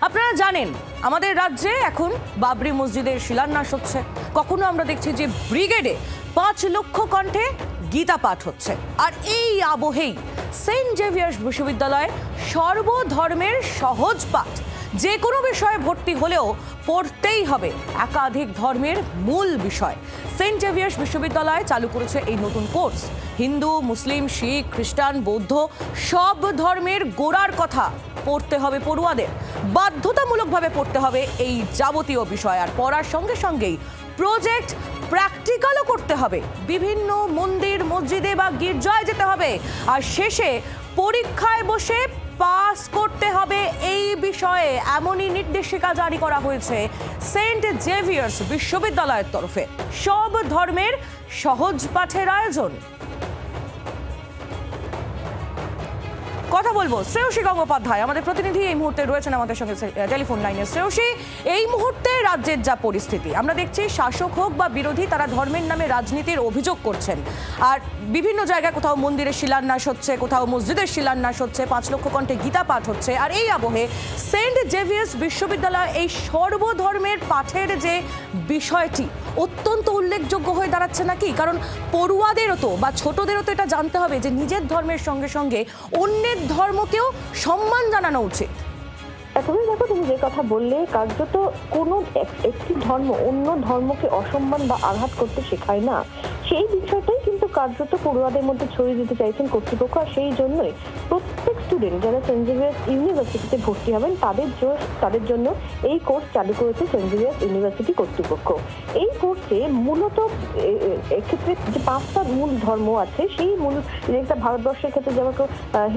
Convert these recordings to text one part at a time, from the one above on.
আপনারা জানেন আমাদের রাজ্যে এখন বাবরি মসজিদের শিলান্যাস হচ্ছে, কখনো আমরা দেখছি যে ব্রিগেডে 5 লক্ষ কণ্ঠে গীতা পাঠ হচ্ছে। আর এই আবহেই সেন্ট জেভিয়ার্স বিশ্ববিদ্যালয়ে সর্বধর্মের সহজ পাঠ, যে কোনো বিষয়ে ভর্তি হলেও পড়তেই হবে একাধিক ধর্মের মূল বিষয়। সেন্ট জেভিয়ার্স বিশ্ববিদ্যালয় চালু করেছে এই নতুন কোর্স। হিন্দু, মুসলিম, শিখ, খ্রিস্টান, বৌদ্ধ সব ধর্মের গোড়ার কথা পড়তে হবে পড়ুয়াদের, বাধ্যতামূলকভাবে পড়তে হবে এই যাবতীয় বিষয়। আর পড়ার সঙ্গে সঙ্গেই প্রজেক্ট প্র্যাকটিক্যালও করতে হবে, বিভিন্ন মন্দির, মসজিদে বা গির্জায় যেতে হবে, আর শেষে পরীক্ষায় বসে পাস করতে হবে এই বিষয়ে এমনই নির্দেশিকা জারি করা হয়েছে সেন্ট জেভিয়ার্স বিশ্ববিদ্যালয়ের তরফে। সব ধর্মের সহজ পাঠের আয়োজন। কথা বলবো শ্রেয়সী গঙ্গোপাধ্যায়, আমাদের প্রতিনিধি এই মুহূর্তে রয়েছেন আমাদের সঙ্গে টেলিফোন লাইনে। শ্রেয়সী, এই মুহূর্তে রাজ্যের যা পরিস্থিতি আমরা দেখছি, শাসক হোক বা বিরোধী, তারা ধর্মের নামে রাজনীতির অভিযোগ করছেন। আর বিভিন্ন জায়গায় কোথাও মন্দিরের শিলান্যাস হচ্ছে, কোথাও মসজিদের শিলান্যাস হচ্ছে, 5 লক্ষ কণ্ঠে গীতা পাঠ হচ্ছে। আর এই আবহে সেন্ট জেভিয়ার্স বিশ্ববিদ্যালয় এই সর্বধর্মের পাঠের যে বিষয়টি অত্যন্ত উল্লেখযোগ্য হয়ে দাঁড়াচ্ছে নাকি? কারণ পড়ুয়াদেরও তো বা ছোটদেরও তো এটা জানতে হবে যে নিজের ধর্মের সঙ্গে সঙ্গে অন্যের ধর্মকেও সম্মান জানানো উচিত। তুমি দেখো, তুমি যে কথা বললে, কার্যত কোনো একটি ধর্ম অন্য ধর্মকে অসম্মান বা আঘাত করতে শেখায় না, সেই বিষয়টাই কিন্তু কার্যত পড়ুয়াদের মধ্যে ছড়িয়ে দিতে চাইছেন কর্তৃপক্ষ। আর সেই জন্যই প্রত্যেক স্টুডেন্ট যারা সেন্ট জেভিয়ার্স ইউনিভার্সিটিতে ভর্তি হবেন তাদের জন্য এই কোর্স চালু করেছে সেন্ট জেভিয়ার্স ইউনিভার্সিটি কর্তৃপক্ষ। এই কোর্সে মূলত এক্ষেত্রে যে 5টা মূল ধর্ম আছে, সেই মূল যেটা ভারতবর্ষের ক্ষেত্রে যেমন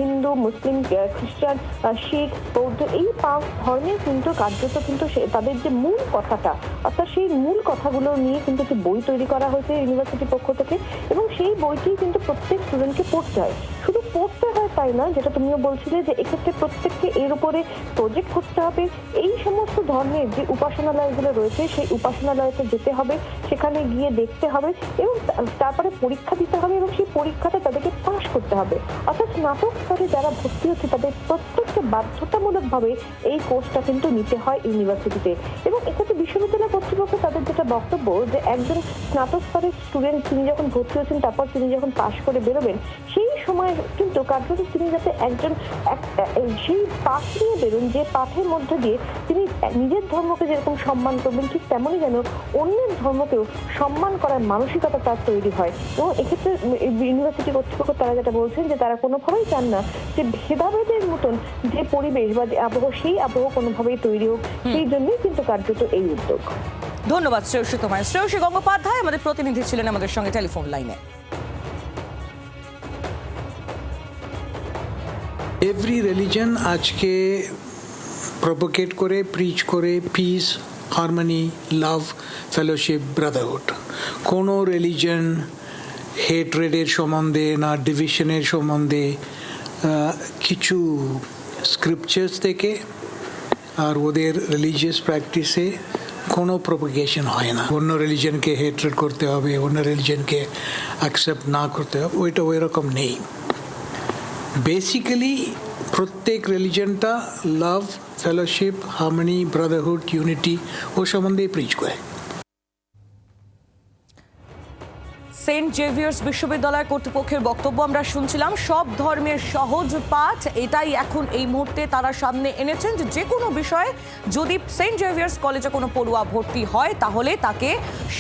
হিন্দু, মুসলিম, খ্রিস্টান, শিখ, বৌদ্ধ, এই 5 ধর্মের কিন্তু কার্যত কিন্তু তাদের যে মূল কথাটা, অর্থাৎ সেই মূল কথাগুলো নিয়ে কিন্তু একটি বই তৈরি করা হয়েছে ইউনিভার্সিটির পক্ষ থেকে, এবং সেই বইটি কিন্তু প্রত্যেক স্টুডেন্টকে পড়তে হয়। শুধু পড়তে হয় তাই না, যেটা তুমিও বলছিলে যে এক্ষেত্রে প্রত্যেককে এর উপরে প্রজেক্ট করতে হবে। এই সমস্ত ধর্মের যে উপাসনালয়গুলো রয়েছে সেই উপাসনালয়তে যেতে হবে, সেখানে গিয়ে দেখতে হবে এবং তারপরে পরীক্ষা দিতে হবে, এবং সেই পরীক্ষাটা তাদেরকে পাশ করতে হবে। অর্থাৎ স্নাতক স্তরে যারা ভর্তি হচ্ছে তাদের প্রত্যেককে বাধ্যতামূলকভাবে এই কোর্সটা কিন্তু নিতে হয় ইউনিভার্সিটিতে। এবং এক্ষেত্রে বিশ্ববিদ্যালয় কর্তৃপক্ষ তাদের যেটা বক্তব্য, যে একজন স্নাতক স্তরের স্টুডেন্ট তিনি যখন ভর্তি হচ্ছেন, তারপর তিনি যখন পাশ করে বেরোবেন, সেই সময় কিন্তু কার্যত তিনি যাতে সেই পাঠ নিয়ে বেরোন, যে পাঠের মধ্যে দিয়ে তিনি নিজের ধর্মকে যেরকম সম্মান করবেন, ঠিক তেমনই যেন অন্যের ধর্মকেও সম্মান করার মানসিকতা তার তৈরি হয়। এবং এক্ষেত্রে ইউনিভার্সিটি কর্তৃপক্ষ তারা যেটা বলছেন যে তারা কোনোভাবেই চান না যে ভেদাভেদের মতন যে পরিবেশ বা যে আবহ, সেই আবহ কোনোভাবেই তৈরি হোক। সেই জন্যই কিন্তু কার্যত এই উদ্যোগ। ধন্যবাদ শ্রেয়সী তোমায়। শ্রেয়সী গঙ্গোপাধ্যায় আমাদের প্রতিনিধি ছিলেন আমাদের সঙ্গে টেলিফোন লাইনে। এভরি রিলিজন আজকে প্রপোগেট করে, প্রিচ করে পিস, হারমনি, লাভ, ফেলোশিপ, ব্রাদারহুড। কোনো রিলিজন হেট্রেডের সম্বন্ধে না ডিভিশনের সম্বন্ধে কিছু স্ক্রিপচার্স থেকে আর ওদের রিলিজিয়াস প্র্যাকটিসে কোনো প্রপোগেশন হয় না। অন্য রিলিজনকে হেট্রেড করতে হবে, অন্য রিলিজনকে অ্যাকসেপ্ট না করতে হবে, ওইটা ওই রকম নেই। বেসিক্যালি প্রত্যেক রিলিজনটা লাভ, ফেলোশিপ, হারমনি, ব্রাদারহুড, ইউনিটি ও সম্বন্ধেই প্রিচ করে। সেন্ট জেভিয়ার্স বিশ্ববিদ্যালয় কর্তৃপক্ষের বক্তব্য আমরা শুনছিলাম। সব ধর্মের সহজ পাঠ, এটাই এখন এই মুহূর্তে তারা সামনে এনেছেন যে কোনো বিষয়ে যদি সেন্ট জেভিয়ার্স কলেজে কোনো পড়ুয়া ভর্তি হয়, তাহলে তাকে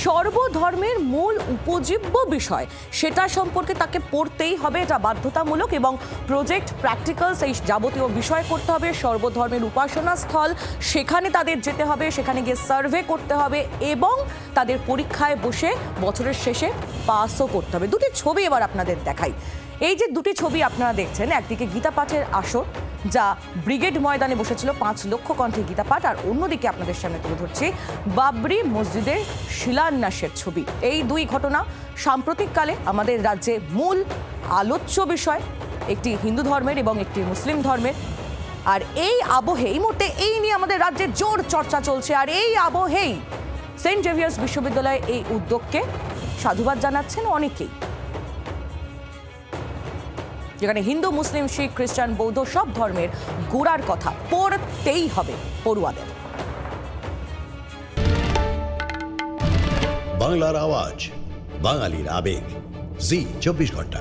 সর্বধর্মের মূল উপজীব্য বিষয় সেটা সম্পর্কে তাকে পড়তেই হবে, এটা বাধ্যতামূলক। এবং প্রজেক্ট, প্র্যাকটিক্যালস, এই যাবতীয় বিষয় করতে হবে। সর্বধর্মের উপাসনা স্থল, সেখানে তাদের যেতে হবে, সেখানে গিয়ে সার্ভে করতে হবে এবং তাদের পরীক্ষায় বসে বছরের শেষে পাসও করতে হবে। দুটি ছবি এবার আপনাদের দেখাই। এই যে দুটি ছবি আপনারা দেখছেন, একদিকে গীতা পাঠের আসর যা ব্রিগেড ময়দানে বসেছিল 5 লক্ষ কণ্ঠে গীতা পাঠ, আর অন্যদিকে আপনাদের সামনে তুলে ধরছি বাবরি মসজিদের শিলান্যাসের ছবি। এই দুই ঘটনা সাম্প্রতিককালে আমাদের রাজ্যে মূল আলোচ্য বিষয়, একটি হিন্দু ধর্মের এবং একটি মুসলিম ধর্মের। আর এই আবহে এই মুহূর্তে এই নিয়ে আমাদের রাজ্যে জোর চর্চা চলছে। আর এই আবহেই সেন্ট জেভিয়ার্স বিশ্ববিদ্যালয়ে এই উদ্যোগকে সাধুবাদ জানাচ্ছেন অনেকেই। যেখানে হিন্দু, মুসলিম, শিখ, খ্রিস্টান, বৌদ্ধ সব ধর্মের গোড়ার কথা পড়তেই হবে পড়ুয়াদের। বাংলার আওয়াজ, বাঙালির আবেগ, জি 24 ঘন্টা।